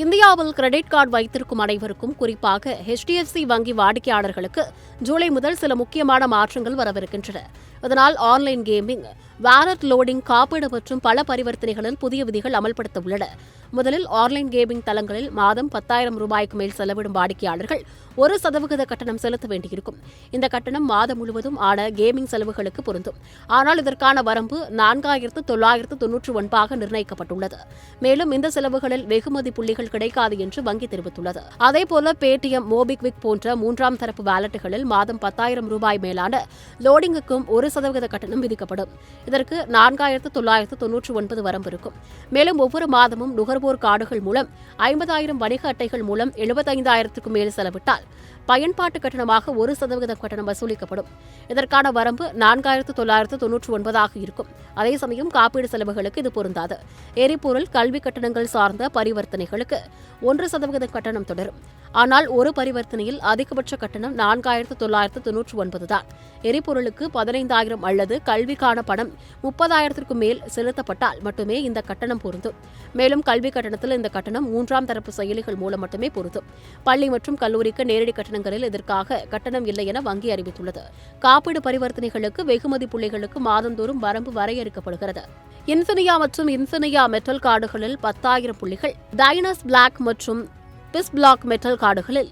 இந்தியாவில் credit card வைத்திருக்கும் அனைவருக்கும், குறிப்பாக HDFC வங்கி வாடிக்கையாளர்களுக்கு ஜூலை முதல் சில முக்கியமான மாற்றங்கள் வரவிருக்கின்றன. இதனால் ஆன்லைன் கேமிங், வாலெட் லோடிங், காப்பீடு மற்றும் பல பரிவர்த்தனைகளில் புதிய விதிகள் அமல்படுத்த உள்ளன. முதலில் ஆன்லைன் கேமிங் தளங்களில் மாதம் 10,000 ரூபாய்க்கு மேல் செலவிடும் வாடிக்கையாளர்கள் 1% கட்டணம் செலுத்த வேண்டியிருக்கும். இந்த கட்டணம் மாதம் முழுவதும் ஆன கேமிங் செலவுகளுக்கு பொருந்தும். ஆனால் இதற்கான வரம்பு 4,999 நிர்ணயிக்கப்பட்டுள்ளது. மேலும் இந்த செலவுகளில் வெகுமதி புள்ளிகள் கிடைக்காது என்று வங்கி தெரிவித்துள்ளது. அதேபோல பேடிஎம், மோபிக்விக் போன்ற மூன்றாம் தரப்பு வாலெட்டுகளில் மாதம் 10,000 ரூபாய் மேலான லோடிங்குக்கும் 1% கட்டணம் விதிக்கப்படும். இதற்கு 4,999 வரம்பு இருக்கும். மேலும் ஒவ்வொரு மாதமும் நுகர்வோர் கார்டுகள் மூலம் 50,000 வணிக அட்டைகள் மூலம் 75,000க்கும் மேல் செலவிட்டால் பயன்பாட்டு கட்டணமாக 1% கட்டணம் வசூலிக்கப்படும். இதற்கான வரம்பு 4,999 இருக்கும். அதே சமயம் காப்பீடு செலவுகளுக்கு இது பொருந்தாது. எரிபொருள், கல்வி கட்டணங்கள் சார்ந்த பரிவர்த்தனைகளுக்கு 1% கட்டணம் தொடரும். ஆனால் ஒரு பரிவர்த்தனையில் அதிகபட்ச கட்டணம் 4,999 தான். எரிபொருளுக்கு 15,000 அல்லது கல்விக்கான பணம் 30,000க்கும் மேல் செலுத்தப்பட்டால் மட்டுமே இந்த கட்டணம் பொருந்தும். மேலும் கல்வி கட்டணத்தில் இந்த கட்டணம் மூன்றாம் தரப்பு செயலிகள் மூலம் மட்டுமே பொருந்தும். பள்ளி மற்றும் கல்லூரிக்கு நேரடி கட்டணங்களில் இதற்காக கட்டணம் இல்லை என வங்கி அறிவித்துள்ளது. காப்பீடு பரிவர்த்தனைகளுக்கு வெகுமதி புள்ளிகளுக்கு மாதந்தோறும் வரம்பு வரையறுக்கப்படுகிறது. இன்ஃபினியா மற்றும் இன்ஃபினியா மெட்டல் கார்டுகளில் 10,000 புள்ளிகள், டைனஸ் பிளாக் மற்றும் பிஸ் பிளாக் மெட்டல் கார்டுகளில்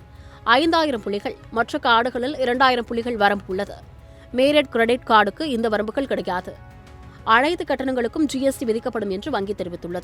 5,000 புள்ளிகள், மற்ற கார்டுகளில் 2,000 புள்ளிகள் வரம்பு உள்ளது. மேரிட் கிரெடிட் கார்டுக்கு இந்த வரம்புகள் கிடையாது. அனைத்து கட்டணங்களுக்கும் GST விதிக்கப்படும் என்று வங்கி தெரிவித்துள்ளது.